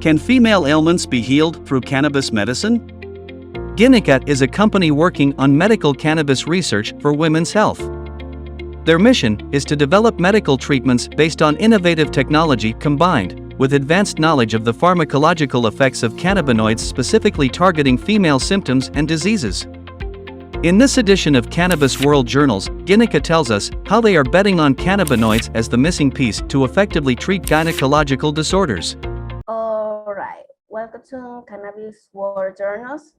Can female ailments be healed through cannabis medicine? Gynica is a company working on medical cannabis research for women's health. Their mission is to develop medical treatments based on innovative technology combined with advanced knowledge of the pharmacological effects of cannabinoids, specifically targeting female symptoms and diseases. In this edition of Cannabis World Journals, Gynica tells us how they are betting on cannabinoids as the missing piece to effectively treat gynecological disorders. All right, welcome to Cannabis World Journals.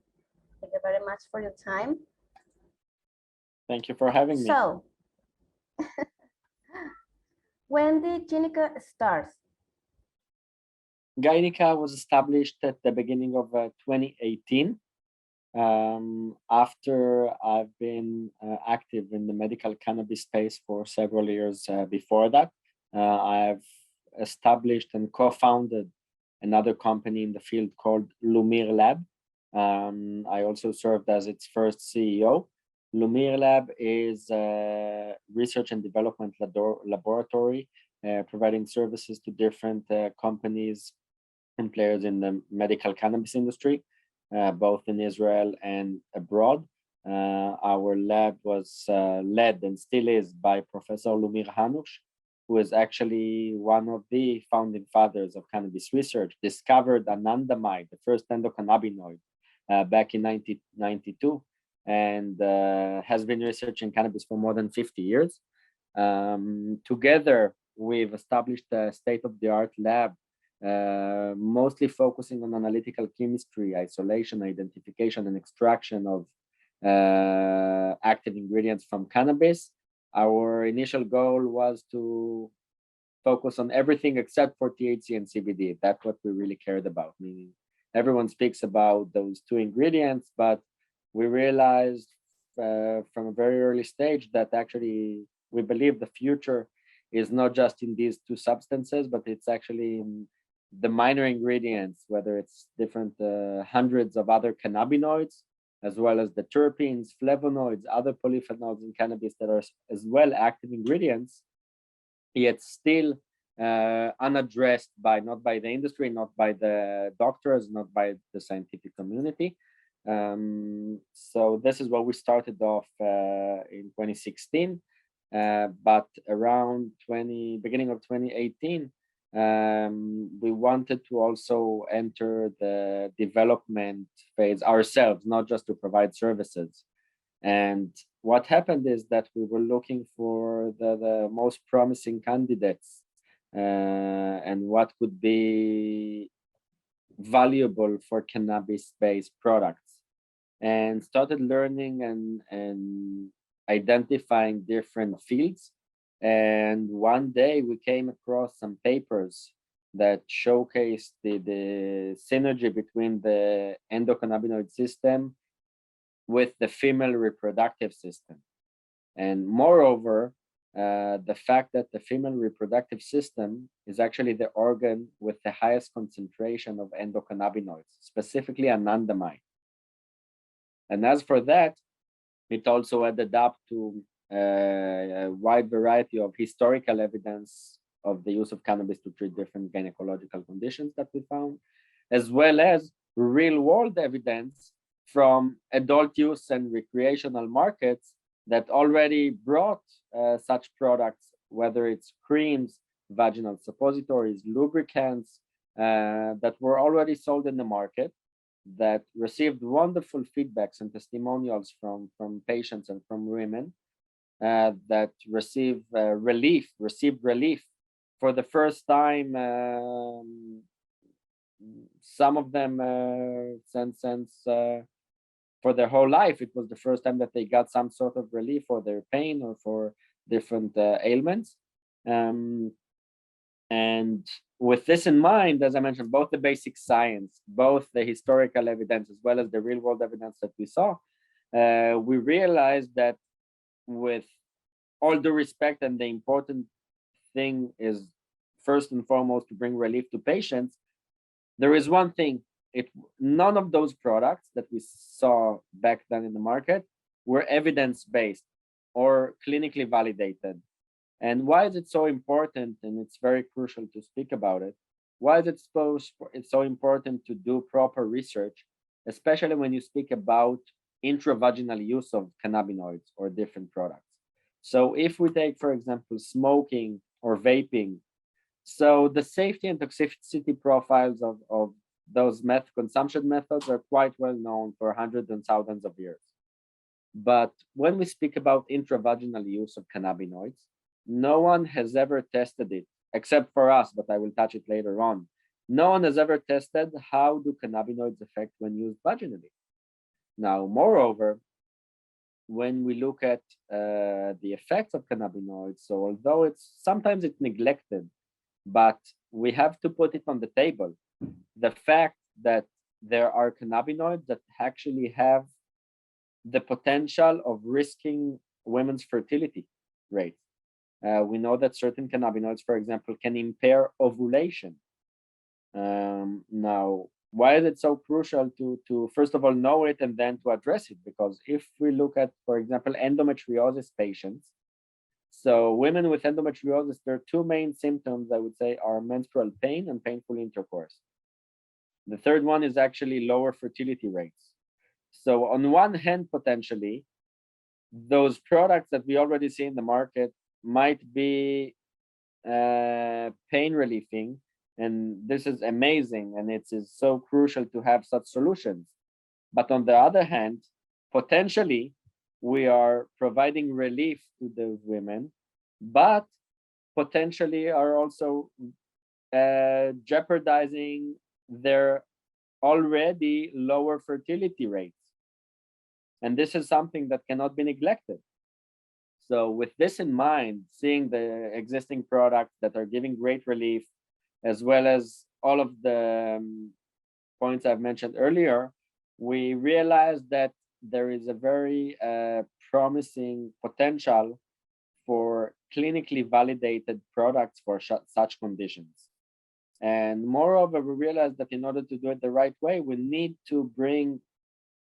Thank you very much for your time. Thank you for having me. So, when did Gynica start? Gynica was established at the beginning of 2018. After I've been active in the medical cannabis space for several years before that, I've established and co-founded another company in the field called Lumir Lab. I also served as its first CEO. Lumir Lab is a research and development laboratory providing services to different companies and players in the medical cannabis industry, both in Israel and abroad. Our lab was led and still is by Professor Lumir Hanush, who is actually one of the founding fathers of cannabis research, discovered anandamide, the first endocannabinoid, back in 1992, and has been researching cannabis for more than 50 years. Together, we've established a state-of-the-art lab, mostly focusing on analytical chemistry, isolation, identification, and extraction of active ingredients from cannabis. Our initial goal was to focus on everything except for THC and CBD. That's what we really cared about, meaning everyone speaks about those two ingredients, but we realized from a very early stage that actually we believe the future is not just in these two substances, but it's actually in the minor ingredients, whether it's different hundreds of other cannabinoids, as well as the terpenes, flavonoids, other polyphenols in cannabis that are as well active ingredients, yet still unaddressed not by the industry, not by the doctors, not by the scientific community. So this is what we started off in 2016, but around beginning of 2018, we wanted to also enter the development phase ourselves, not just to provide services. And what happened is that we were looking for the most promising candidates and what could be valuable for cannabis-based products, and started learning and identifying different fields. And one day we came across some papers that showcased the synergy between the endocannabinoid system with the female reproductive system. And moreover, the fact that the female reproductive system is actually the organ with the highest concentration of endocannabinoids, specifically anandamide. And as for that, it also added up to a wide variety of historical evidence of the use of cannabis to treat different gynecological conditions that we found, as well as real-world evidence from adult use and recreational markets that already brought such products, whether it's creams, vaginal suppositories, lubricants, that were already sold in the market, that received wonderful feedbacks and testimonials from patients and from women, that received relief for the first time. Some of them since for their whole life, it was the first time that they got some sort of relief for their pain or for different ailments. And with this in mind, as I mentioned, both the basic science, both the historical evidence, as well as the real world evidence that we saw, we realized that with all due respect, and the important thing is first and foremost to bring relief to patients, there is one thing: none of those products that we saw back then in the market were evidence-based or clinically validated. And why is it so important? And it's very crucial to speak about it, Why is it's so important to do proper research, especially when you speak about intravaginal use of cannabinoids or different products? So if we take, for example, smoking or vaping, so the safety and toxicity profiles of those consumption methods are quite well known for hundreds and thousands of years. But when we speak about intravaginal use of cannabinoids, no one has ever tested it, except for us, but I will touch it later on. No one has ever tested how do cannabinoids affect when used vaginally. Now, moreover, when we look at the effects of cannabinoids, so although sometimes it's neglected, but we have to put it on the table. The fact that there are cannabinoids that actually have the potential of risking women's fertility rate. We know that certain cannabinoids, for example, can impair ovulation. Now, why is it so crucial to first of all know it and then to address it? Because if we look at, for example, endometriosis patients, so women with endometriosis, their two main symptoms, I would say, are menstrual pain and painful intercourse. The third one is actually lower fertility rates. So on one hand, potentially, those products that we already see in the market might be pain relieving, and this is amazing, and it is so crucial to have such solutions. But on the other hand, potentially, we are providing relief to those women, but potentially are also jeopardizing their already lower fertility rates. And this is something that cannot be neglected. So with this in mind, seeing the existing products that are giving great relief, as well as all of the points I've mentioned earlier, we realized that there is a very promising potential for clinically validated products for such conditions. And moreover, we realized that in order to do it the right way, we need to bring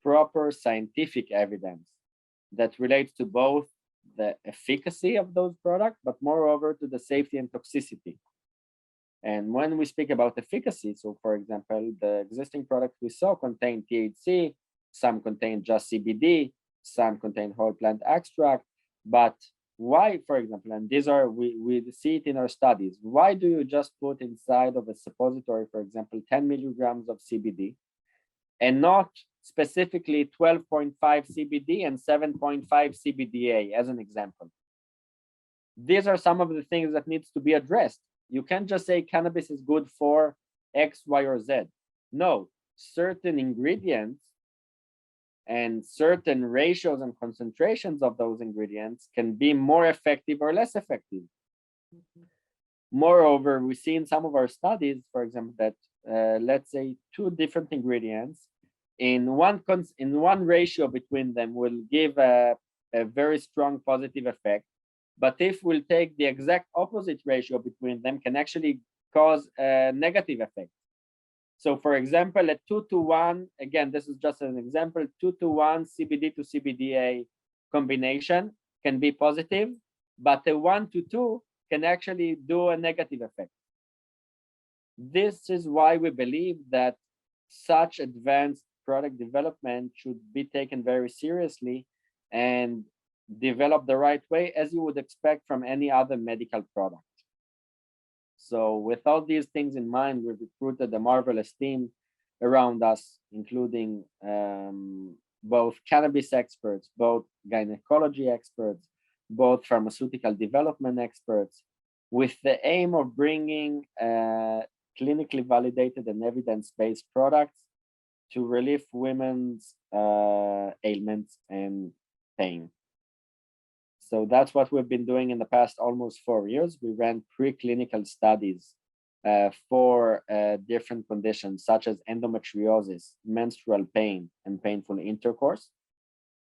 proper scientific evidence that relates to both the efficacy of those products, but moreover to the safety and toxicity. And when we speak about efficacy, so for example, the existing products we saw contain THC, some contain just CBD, some contain whole plant extract. But why, for example, and these are, we see it in our studies, why do you just put inside of a suppository, for example, 10 milligrams of CBD and not specifically 12.5 CBD and 7.5 CBDA as an example? These are some of the things that needs to be addressed. You can't just say cannabis is good for X, Y, or Z. No, certain ingredients and certain ratios and concentrations of those ingredients can be more effective or less effective. Moreover, we see in some of our studies, for example, that let's say two different ingredients in one ratio between them will give a very strong positive effect. But if we'll take the exact opposite ratio between them, can actually cause a negative effect. So for example, a 2-to-1, again, this is just an example, 2-to-1 CBD to CBDA combination can be positive, but a 1-to-2 can actually do a negative effect. This is why we believe that such advanced product development should be taken very seriously and developed the right way, as you would expect from any other medical product. So with all these things in mind, we've recruited a marvelous team around us, including both cannabis experts, both gynecology experts, both pharmaceutical development experts, with the aim of bringing clinically validated and evidence-based products to relieve women's ailments and pain. So that's what we've been doing in the past almost 4 years. We ran preclinical studies for different conditions such as endometriosis, menstrual pain, and painful intercourse.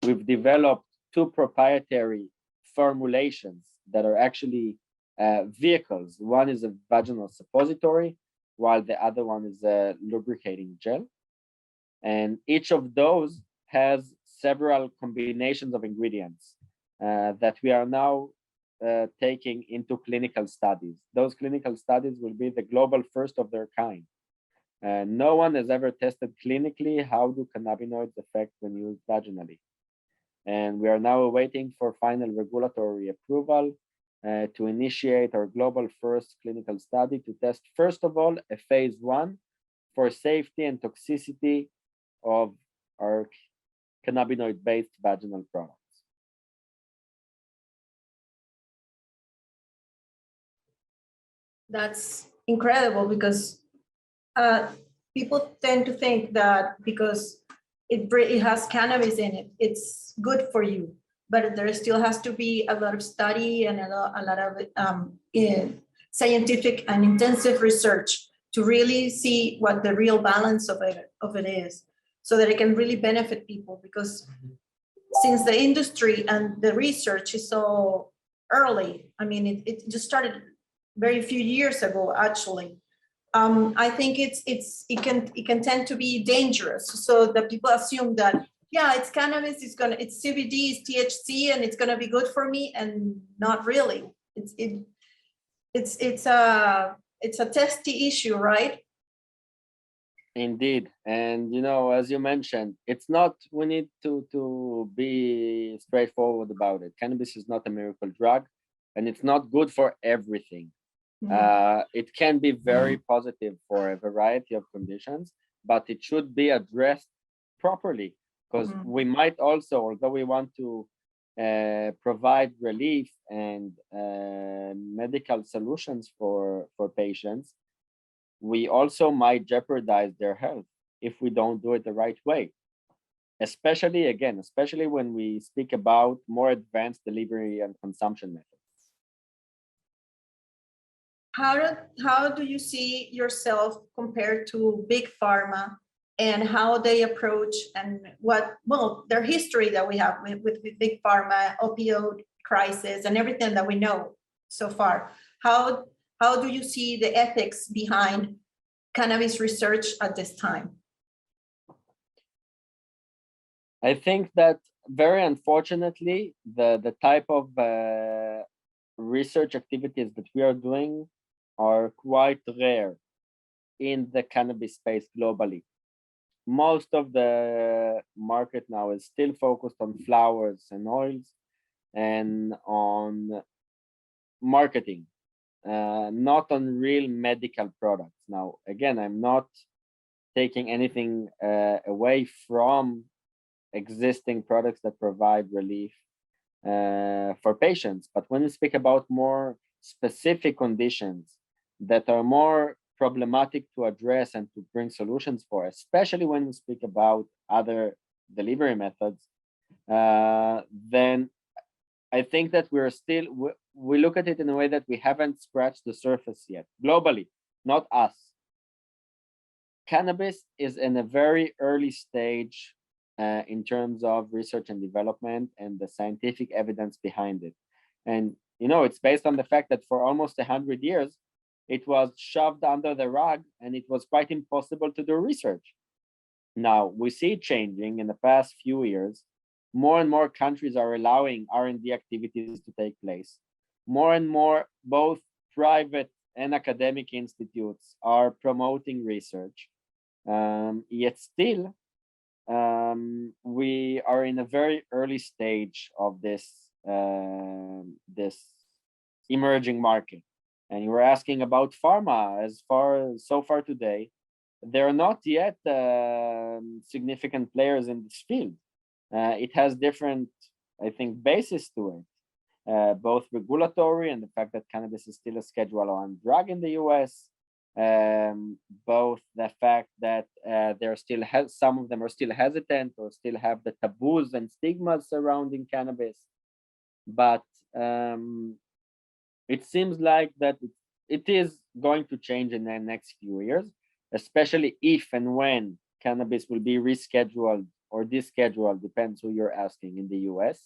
We've developed 2 proprietary formulations that are actually vehicles. One is a vaginal suppository, while the other one is a lubricating gel. And each of those has several combinations of ingredients that we are now taking into clinical studies. Those clinical studies will be the global first of their kind. No one has ever tested clinically how do cannabinoids affect when used vaginally. And we are now waiting for final regulatory approval to initiate our global first clinical study to test, first of all, a phase 1 for safety and toxicity of our cannabinoid-based vaginal products. That's incredible, because people tend to think that because it has cannabis in it, it's good for you. But there still has to be a lot of study and a lot of scientific and intensive research to really see what the real balance of it is, so that it can really benefit people. Because since the industry and the research is so early, I mean, it just started very few years ago, actually. I think it can tend to be dangerous, so that people assume that, yeah, it's cannabis, it's CBD, it's THC, and it's gonna be good for me, and not really. It's a testy issue, right? Indeed, and as you mentioned, it's not. We need to be straightforward about it. Cannabis is not a miracle drug, and it's not good for everything. It can be very positive for a variety of conditions, but it should be addressed properly, because we might also, although we want to provide relief and medical solutions for patients, we also might jeopardize their health if we don't do it the right way. Especially when we speak about more advanced delivery and consumption methods. How do you see yourself compared to big pharma, and how they approach, and their history that we have with big pharma, opioid crisis, and everything that we know so far? How do you see the ethics behind cannabis research at this time? I think that very unfortunately, the type of research activities that we are doing are quite rare in the cannabis space globally. Most of the market now is still focused on flowers and oils and on marketing, not on real medical products. Now, again, I'm not taking anything away from existing products that provide relief for patients. But when we speak about more specific conditions that are more problematic to address and to bring solutions for, especially when we speak about other delivery methods, then I think that we look at it in a way that we haven't scratched the surface yet, globally, not us. Cannabis is in a very early stage in terms of research and development and the scientific evidence behind it. And, it's based on the fact that for almost 100 years, it was shoved under the rug and it was quite impossible to do research. Now, we see it changing in the past few years. More and more countries are allowing R&D activities to take place. More and more, both private and academic institutes are promoting research. Yet still, we are in a very early stage of this emerging market. And you were asking about pharma. So far today, there are not yet significant players in this field. It has different, I think, basis to it, both regulatory and the fact that cannabis is still a Schedule I drug in the US, both the fact that some of them are still hesitant or still have the taboos and stigmas surrounding cannabis. But it seems like that it is going to change in the next few years, especially if and when cannabis will be rescheduled or descheduled, depends who you're asking, in the US.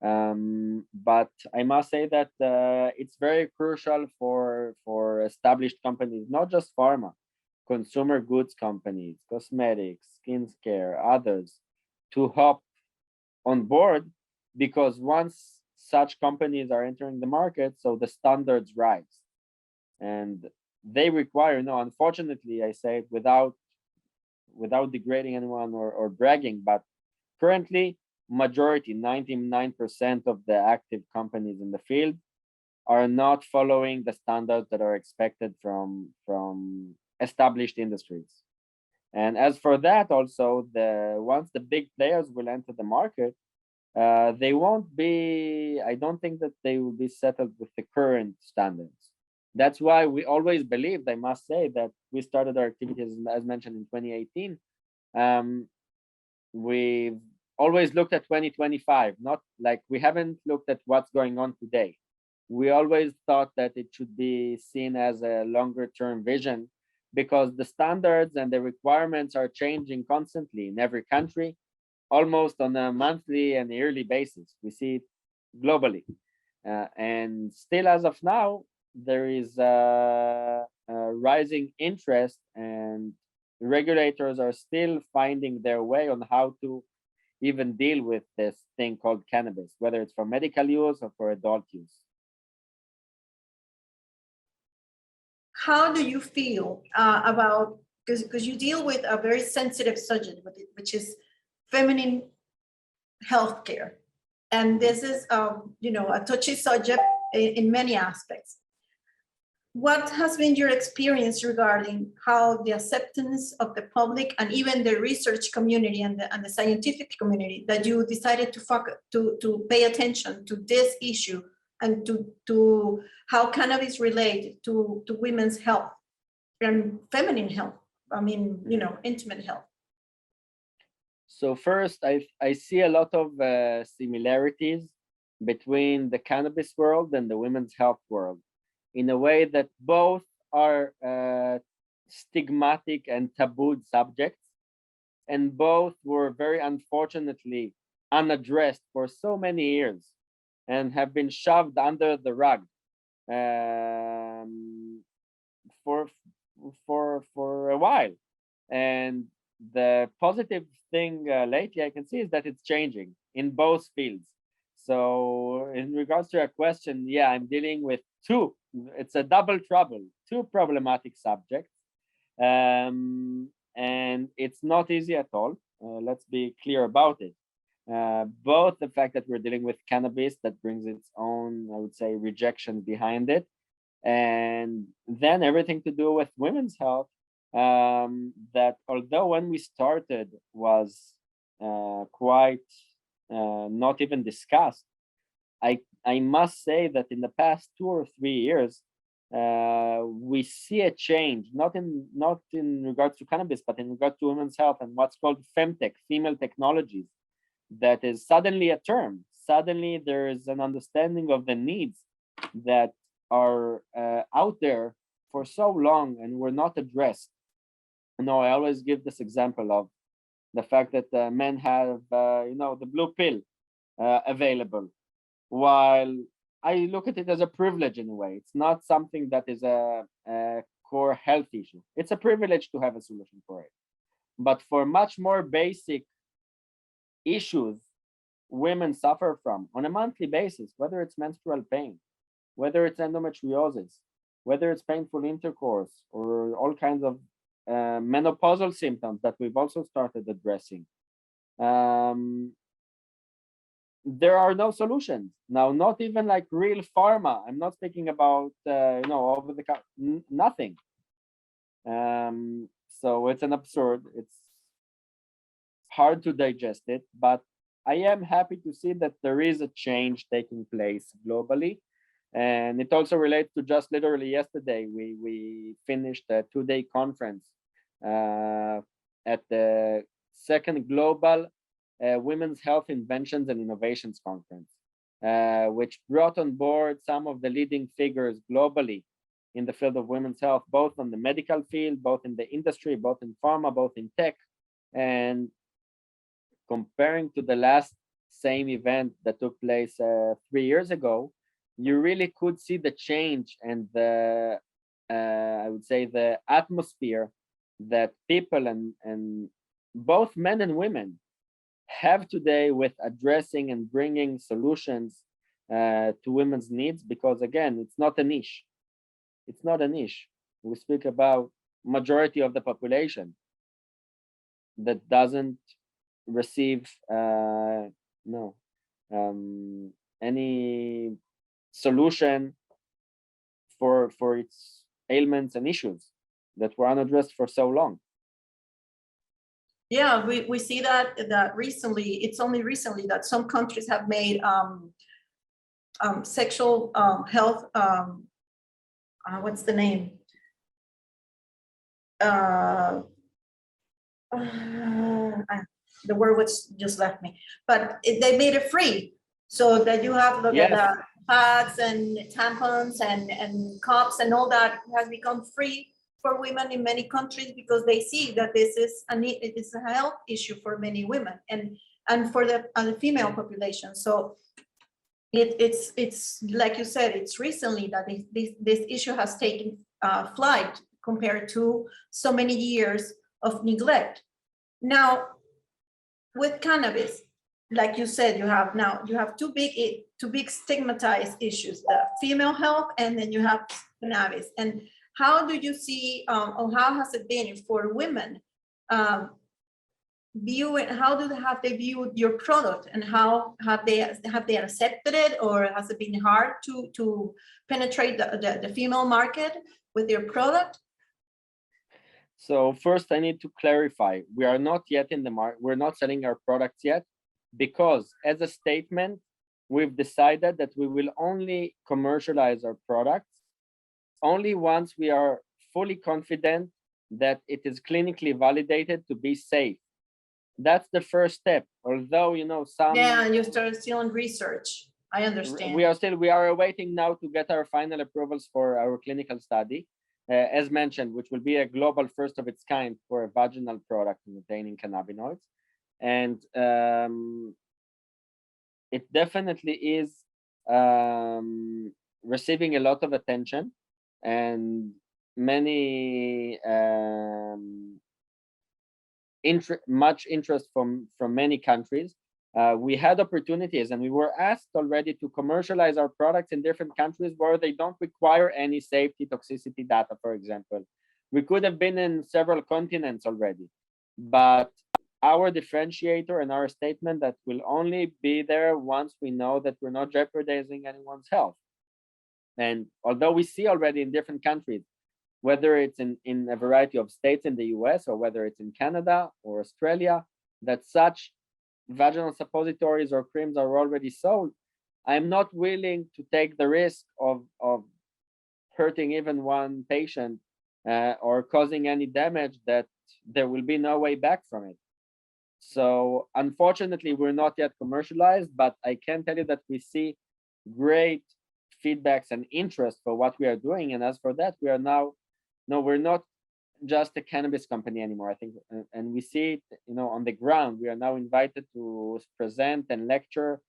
But I must say that it's very crucial for established companies, not just pharma, consumer goods companies, cosmetics, skincare, others, to hop on board, because once such companies are entering the market, so the standards rise. And they require, unfortunately, I say it without degrading anyone or bragging, but currently, majority, 99% of the active companies in the field are not following the standards that are expected from established industries. And as for that, also, once the big players will enter the market, they won't be, I don't think that they will be settled with the current standards. That's why we always believed, I must say, that we started our activities, as mentioned, in 2018. We've always looked at 2025, not like we haven't looked at what's going on today. We always thought that it should be seen as a longer term vision, because the standards and the requirements are changing constantly in every country, almost on a monthly and yearly basis. We see it globally. And still, as of now, there is a rising interest, and regulators are still finding their way on how to even deal with this thing called cannabis, whether it's for medical use or for adult use. How do you feel about, because you deal with a very sensitive subject, which is feminine healthcare, and this is a touchy subject in many aspects. What has been your experience regarding how the acceptance of the public and even the research community and the scientific community that you decided to pay attention to this issue and to how cannabis relate to women's health and feminine health? I mean, intimate health. So first, I see a lot of similarities between the cannabis world and the women's health world, in a way that both are stigmatic and tabooed subjects, and both were very unfortunately unaddressed for so many years and have been shoved under the rug for a while. And the positive thing lately I can see is that it's changing in both fields. So in regards to your question, yeah, I'm dealing with two. It's a double trouble, two problematic subjects. And it's not easy at all. Let's be clear about it. Both the fact that we're dealing with cannabis that brings its own, I would say, rejection behind it, and then everything to do with women's health, that although when we started was quite not even discussed, I must say that in the past 2 or 3 years, we see a change, not in regards to cannabis, but in regards to women's health and what's called femtech, female technologies. That is suddenly a term. Suddenly there is an understanding of the needs that are out there for so long and were not addressed. I always give this example of the fact that men have, the blue pill available, while I look at it as a privilege in a way. It's not something that is a core health issue. It's a privilege to have a solution for it. But for much more basic issues women suffer from on a monthly basis, whether it's menstrual pain, whether it's endometriosis, whether it's painful intercourse, or all kinds of menopausal symptoms that we've also started addressing. There are no solutions now, not even like real pharma. I'm not speaking about over the nothing. So it's an absurd. It's hard to digest it, but I am happy to see that there is a change taking place globally. And it also relates to just literally yesterday, we finished a 2-day conference at the second global Women's Health Inventions and Innovations Conference, which brought on board some of the leading figures globally in the field of women's health, both on the medical field, both in the industry, both in pharma, both in tech. And comparing to the last same event that took place 3 years ago, you really could see the change and the, I would say, the atmosphere that people and both men and women have today with addressing and bringing solutions to women's needs, because again, it's not a niche. It's not a niche. We speak about majority of the population that doesn't receive no any solution for its ailments and issues that were unaddressed for so long. Yeah, we see that recently, it's only recently that some countries have made sexual health, what's the name? The word was just left me, but they made it free, so that you have look at Yes. the pads and tampons and cups and all that has become free for women in many countries, because they see that this is it is a health issue for many women and for the female population. So it's like you said, it's recently that this issue has taken flight compared to so many years of neglect. Now, with cannabis, like you said, you have two big stigmatized issues: the female health, and then you have cannabis. And how do you see, or how has it been for women viewing? How have they viewed your product, and how have they accepted it, or has it been hard to penetrate the female market with your product? So first, I need to clarify: we are not yet in the market. We're not selling our products yet, because as a statement, we've decided that we will only commercialize our products only once we are fully confident that it is clinically validated to be safe. That's the first step. Although, some You start still in research. I understand. we are awaiting now to get our final approvals for our clinical study, as mentioned, which will be a global first of its kind for a vaginal product containing cannabinoids. And it definitely is receiving a lot of attention and many much interest from many countries. We had opportunities, and we were asked already to commercialize our products in different countries where they don't require any safety toxicity data, for example. We could have been in several continents already, but our differentiator and our statement that will only be there once we know that we're not jeopardizing anyone's health. And although we see already in different countries, whether it's in a variety of states in the US or whether it's in Canada or Australia, that such vaginal suppositories or creams are already sold, I'm not willing to take the risk of hurting even one patient or causing any damage that there will be no way back from it. So unfortunately, we're not yet commercialized, but I can tell you that we see great feedbacks and interest for what we are doing. And as for that, we are now, no, we're not just a cannabis company anymore, I think, and we see it, on the ground. We are now invited to present and lecture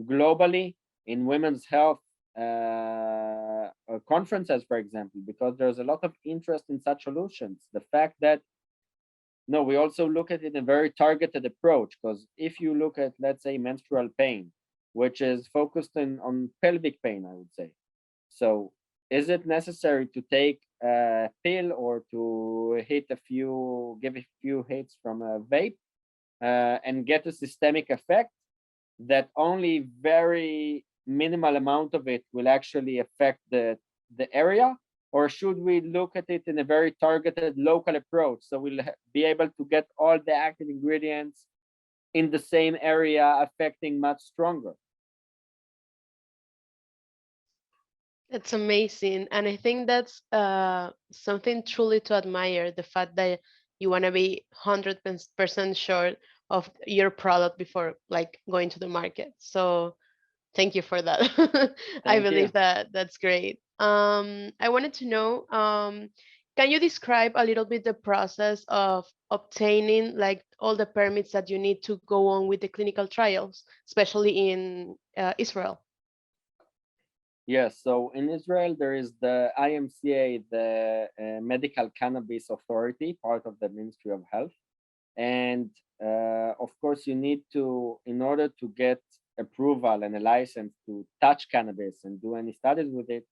globally in women's health conferences, for example, because there's a lot of interest in such solutions. The fact that, no, we also look at it in a very targeted approach, because if you look at, let's say, menstrual pain, which is focused on pelvic pain, I would say. So is it necessary to take a pill or to give a few hits from a vape and get a systemic effect that only very minimal amount of it will actually affect the area? Or should we look at it in a very targeted local approach, so we'll be able to get all the active ingredients in the same area, affecting much stronger? It's amazing. And I think that's something truly to admire, the fact that you want to be 100% sure of your product before going to the market. So thank you for that. I Thank believe you. that that's great. I wanted to know, can you describe a little bit the process of obtaining all the permits that you need to go on with the clinical trials, especially in Israel? Yes, so in Israel, there is the IMCA, the Medical Cannabis Authority, part of the Ministry of Health. And of course, you need to, in order to get approval and a license to touch cannabis and do any studies with it,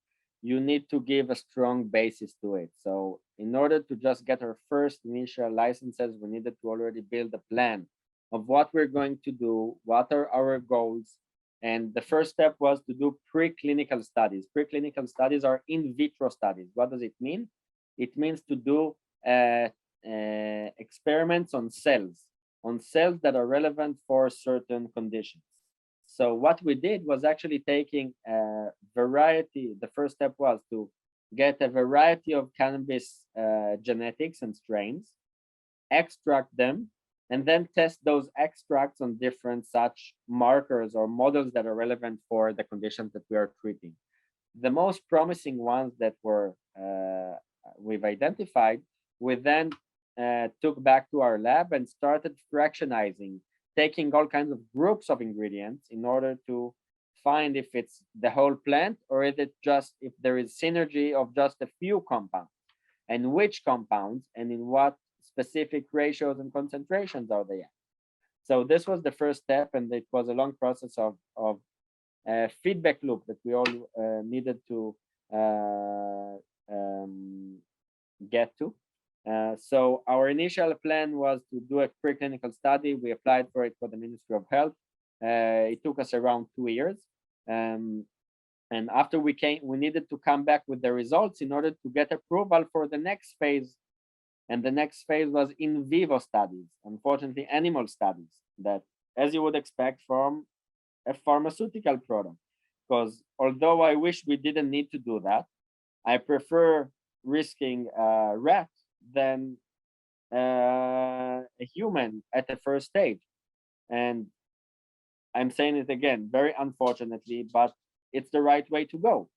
you need to give a strong basis to it. So in order to just get our first initial licenses, we needed to already build a plan of what we're going to do, what are our goals. And the first step was to do preclinical studies. Preclinical studies are in vitro studies. What does it mean? It means to do experiments on cells that are relevant for certain conditions. So what we did was actually taking a variety. The first step was to get a variety of cannabis genetics and strains, extract them, and then test those extracts on different such markers or models that are relevant for the conditions that we are treating. The most promising ones that we've identified, we then took back to our lab and started fractionizing, taking all kinds of groups of ingredients in order to find if it's the whole plant or if there is synergy of just a few compounds, and which compounds and in what specific ratios and concentrations are they at. So this was the first step, and it was a long process of feedback loop that we all needed to get to. So our initial plan was to do a preclinical study. We applied for it for the Ministry of Health. It took us around 2 years. And after we needed to come back with the results in order to get approval for the next phase. And the next phase was in vivo studies, unfortunately, animal studies, that, as you would expect from a pharmaceutical product. Because although I wish we didn't need to do that, I prefer risking a rat than a human at the first stage. And I'm saying it again, very unfortunately, but it's the right way to go.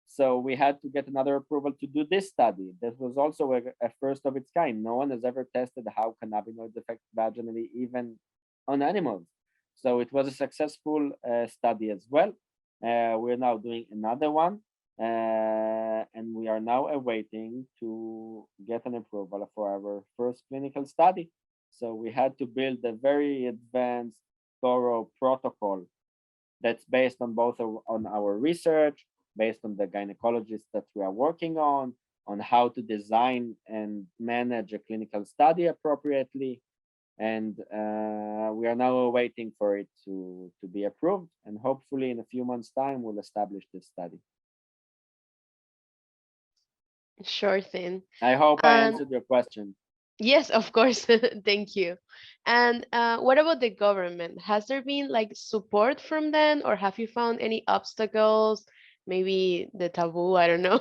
So we had to get another approval to do this study. This was also a first of its kind. No one has ever tested how cannabinoids affect vaginally, even on animals. So it was a successful study as well. We're now doing another one, and we are now awaiting to get an approval for our first clinical study. So we had to build a very advanced, thorough protocol that's based on both on our research, based on the gynecologists that we are working on how to design and manage a clinical study appropriately. And we are now waiting for it to be approved. And hopefully in a few months' time, we'll establish this study. Sure thing. I hope I answered your question. Yes, of course. Thank you. And what about the government? Has there been like support from them, or have you found any obstacles? Maybe the taboo, I don't know.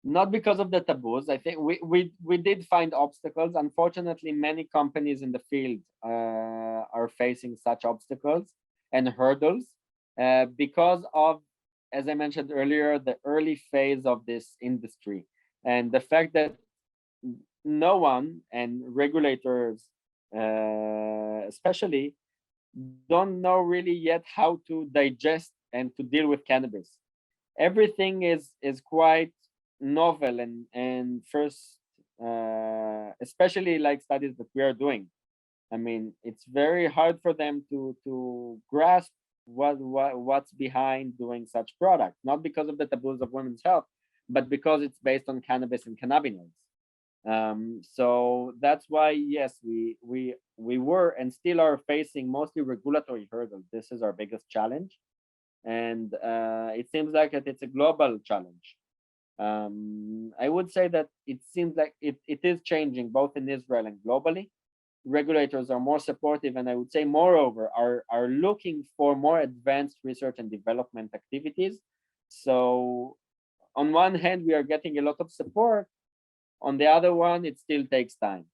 Not because of the taboos. I think we did find obstacles. Unfortunately, many companies in the field are facing such obstacles and hurdles because of, as I mentioned earlier, the early phase of this industry and the fact that no one, and regulators especially, don't know really yet how to digest and to deal with cannabis. Everything is quite novel and first, especially like studies that we are doing. I mean, it's very hard for them to grasp what's behind doing such products, not because of the taboos of women's health, but because it's based on cannabis and cannabinoids. So that's why, yes, we were and still are facing mostly regulatory hurdles. This is our biggest challenge, and it seems like it's a global challenge. I would say that it seems like it is changing both in Israel and globally. Regulators are more supportive, and I would say, moreover, are looking for more advanced research and development activities. So on one hand, we are getting a lot of support. On the other one, it still takes time.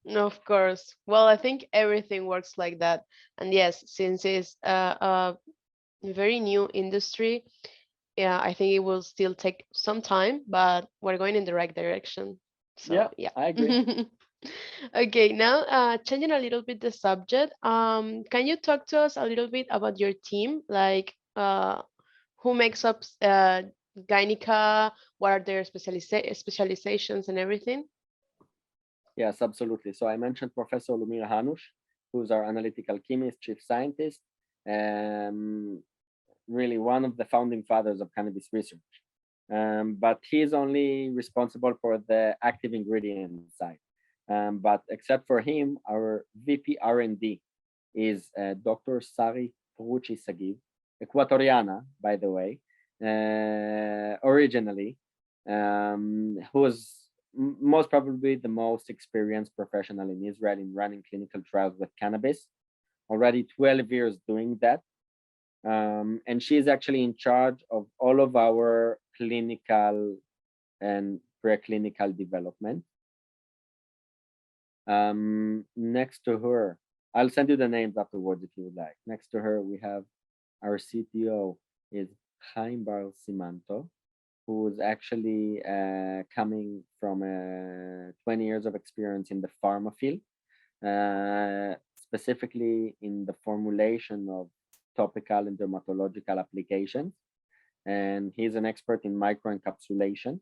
No, of course. Well, I think everything works like that. And yes, since it's a very new industry, yeah, I think it will still take some time, but we're going in the right direction. So yeah. I agree. Okay, now changing a little bit the subject. Can you talk to us a little bit about your team? Like who makes up Gynica? What are their specializations and everything? Yes, absolutely. So I mentioned Professor Lumira Hanush, who's our analytical chemist, chief scientist, really one of the founding fathers of cannabis research. But he's only responsible for the active ingredient side. But except for him, our VP R&D is Dr. Sari Puruchi Sagiv, Ecuatoriana, by the way, originally, who's most probably the most experienced professional in Israel in running clinical trials with cannabis, already 12 years doing that. And she's actually in charge of all of our clinical and preclinical development. Next to her, I'll send you the names afterwards if you would like. Next to her, we have our CTO is Chaim Bar Simanto, who is actually coming from 20 years of experience in the pharma field, specifically in the formulation of topical and dermatological applications. And he's an expert in microencapsulation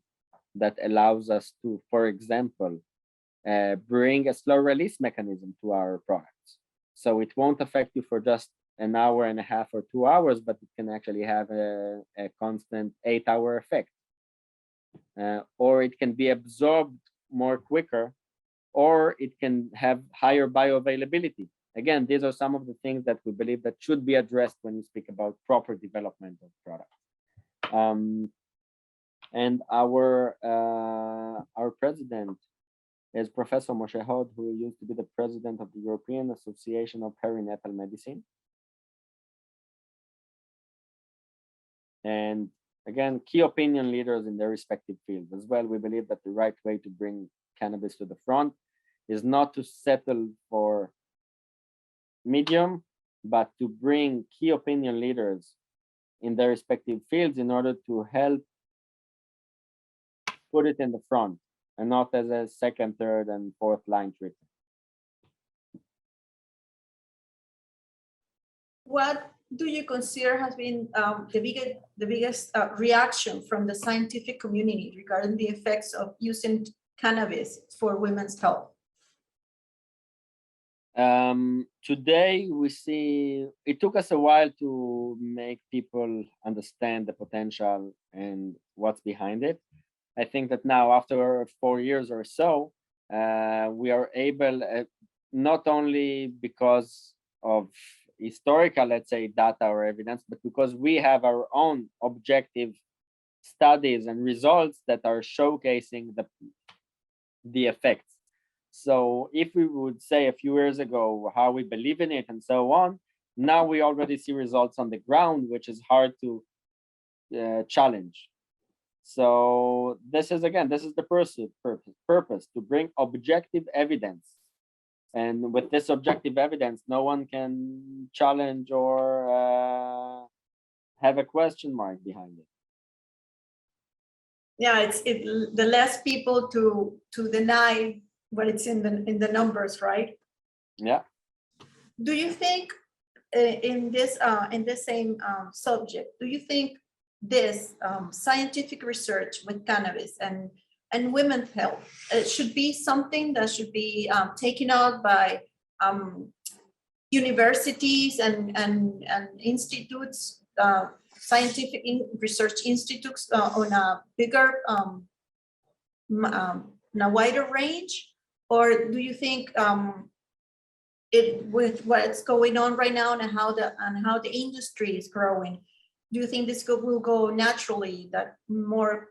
that allows us to, for example, bring a slow release mechanism to our products. So it won't affect you for just an hour and a half or 2 hours, but it can actually have a constant 8-hour effect. Or it can be absorbed more quicker, or it can have higher bioavailability. Again, these are some of the things that we believe that should be addressed when you speak about proper development of products. And our president is Professor Moshe Hod, who used to be the president of the European Association of Perinatal Medicine. And again, key opinion leaders in their respective fields as well. We believe that the right way to bring cannabis to the front is not to settle for medium, but to bring key opinion leaders in their respective fields in order to help put it in the front and not as a second, third, and fourth line treatment. What do you consider has been the biggest reaction from the scientific community regarding the effects of using cannabis for women's health? Today we see it took us a while to make people understand the potential and what's behind it. I think that now, after 4 years or so, we are able, not only because of historical, let's say, data or evidence, but because we have our own objective studies and results that are showcasing the effects. So if we would say a few years ago how we believe in it and so on, now we already see results on the ground, which is hard to challenge. So this is the purpose to bring objective evidence. And with this objective evidence, no one can challenge or have a question mark behind it. Yeah, the less people to deny what it's in the numbers, right? Yeah. Do you think in this same subject, do you think this scientific research with cannabis and women's health should be something that should be taken out by universities and institutes, scientific research institutes on a bigger, on a wider range? Or do you think with what's going on right now and how the industry is growing, do you think this will go naturally, that more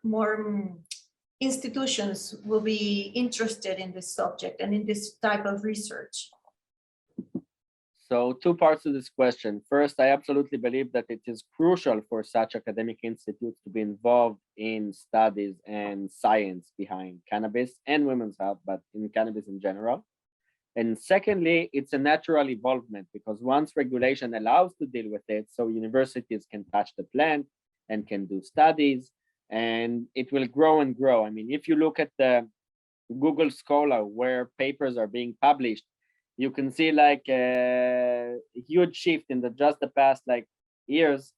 institutions will be interested in this subject and in this type of research? So 2 parts to this question. First, I absolutely believe that it is crucial for such academic institutes to be involved in studies and science behind cannabis and women's health, but in cannabis in general. And secondly, it's a natural evolvement, because once regulation allows to deal with it, so universities can touch the plant and can do studies, and it will grow and grow. I mean, if you look at the Google Scholar where papers are being published, you can see like a huge shift in just the past years.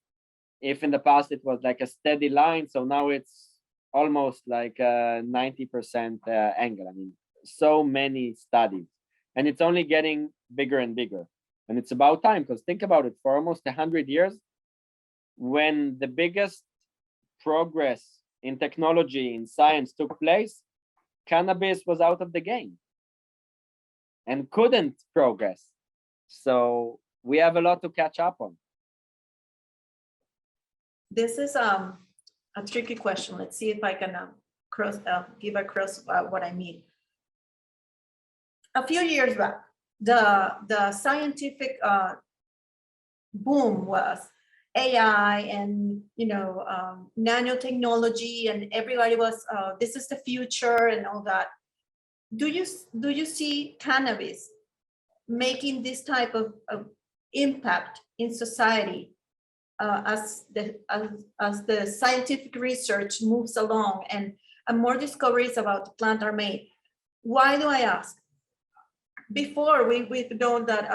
If in the past it was like a steady line, so now it's almost like a 90% angle. I mean, so many studies, and it's only getting bigger and bigger. And it's about time, because think about it, for almost 100 years, when the biggest progress in technology, in science took place, cannabis was out of the game and couldn't progress. So we have a lot to catch up on. This is a tricky question. Let's see if I can give across what I mean. A few years back, the scientific boom was AI and nanotechnology, and everybody was this is the future and all that. Do you see cannabis making this type of impact in society as the scientific research moves along and more discoveries about the plant are made? Why do I ask? Before we've known that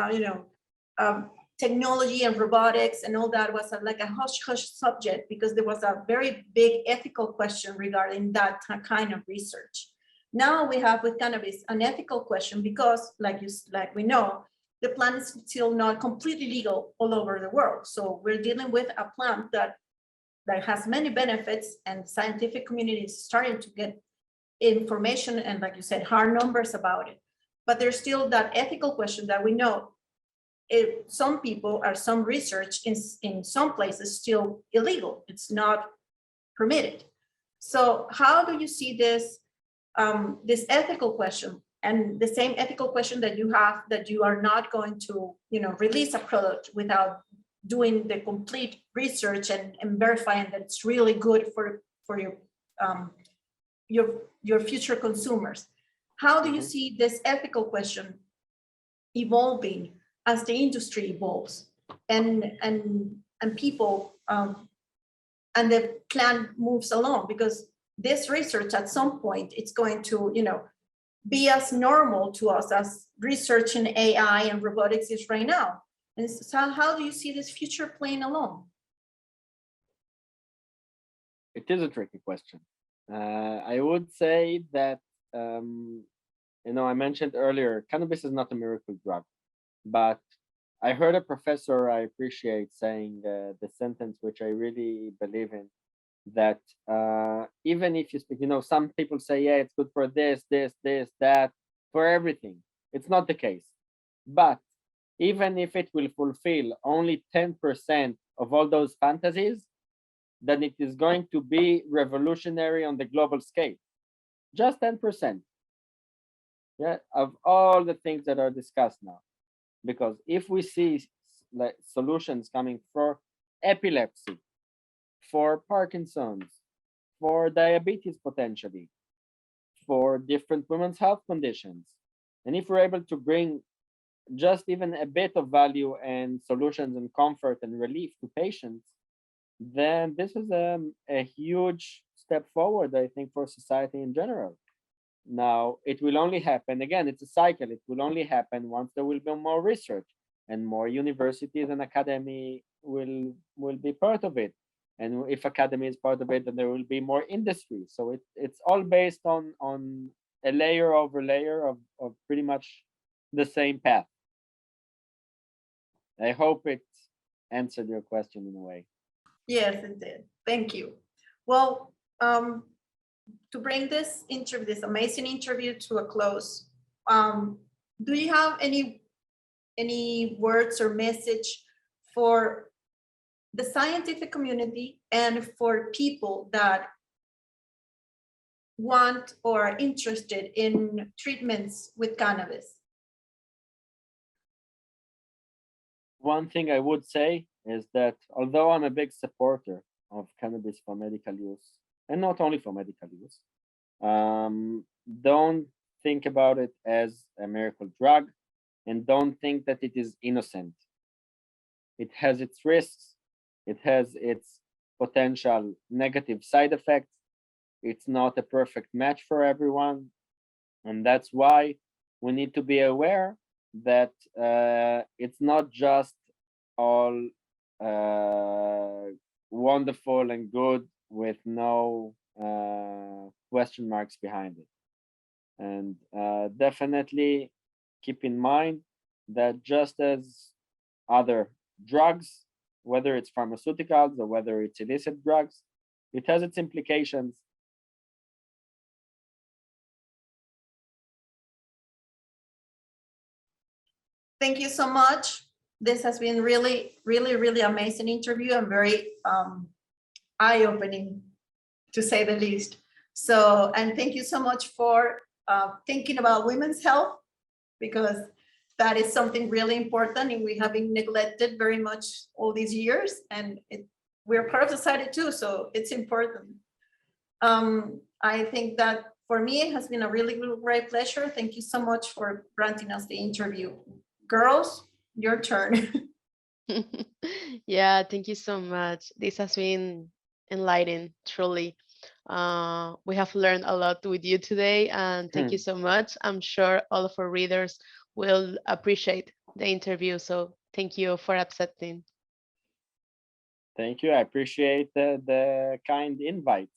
technology and robotics and all that was like a hush-hush subject, because there was a very big ethical question regarding that kind of research. Now we have with cannabis an ethical question, because like we know, the plant is still not completely legal all over the world. So we're dealing with a plant that has many benefits, and the scientific community is starting to get information and, like you said, hard numbers about it. But there's still that ethical question that we know some people or some research in some places still illegal. It's not permitted. So how do you see this this ethical question, and the same ethical question that you have, that you are not going to release a product without doing the complete research and verifying that it's really good for your future consumers? How do you see this ethical question evolving as the industry evolves and people and the plan moves along? Because this research at some point, it's going to be as normal to us as research in AI and robotics is right now. And so how do you see this future playing along? It is a tricky question. I would say that I mentioned earlier, cannabis is not a miracle drug, but I heard a professor I appreciate saying the sentence, which I really believe in, that even if you speak, some people say, yeah, it's good for this, that, for everything. It's not the case. But even if it will fulfill only 10% of all those fantasies, then it is going to be revolutionary on the global scale. Just 10%. Yeah, of all the things that are discussed now. Because if we see like solutions coming for epilepsy, for Parkinson's, for diabetes potentially, for different women's health conditions, and if we're able to bring just even a bit of value and solutions and comfort and relief to patients, then this is a huge step forward, I think, for society in general. Now, it will only happen, again, it's a cycle. It will only happen once there will be more research and more universities and academy will be part of it. And if academy is part of it, then there will be more industry. So it's all based on a layer over layer of pretty much the same path. I hope it answered your question in a way. Yes, it did. Thank you. Well, to bring this amazing interview to a close, do you have any words or message for the scientific community and for people that want or are interested in treatments with cannabis? One thing I would say is that although I'm a big supporter of cannabis for medical use, and not only for medical use, don't think about it as a miracle drug, and don't think that it is innocent. It has its risks. It has its potential negative side effects. It's not a perfect match for everyone. And that's why we need to be aware that it's not just all wonderful and good with no question marks behind it. And definitely keep in mind that just as other drugs, whether it's pharmaceuticals or whether it's illicit drugs, it has its implications. Thank you so much. This has been really, really, really amazing interview and very eye-opening, to say the least. So, and thank you so much for thinking about women's health, because that is something really important and we have been neglected very much all these years, and we're part of society too, so it's important. I think that for me, it has been a really, really great pleasure. Thank you so much for granting us the interview. Girls, your turn. Yeah, thank you so much. This has been enlightening, truly. We have learned a lot with you today, and thank you so much. I'm sure all of our readers will appreciate the interview. So thank you for accepting. Thank you. I appreciate the kind invite.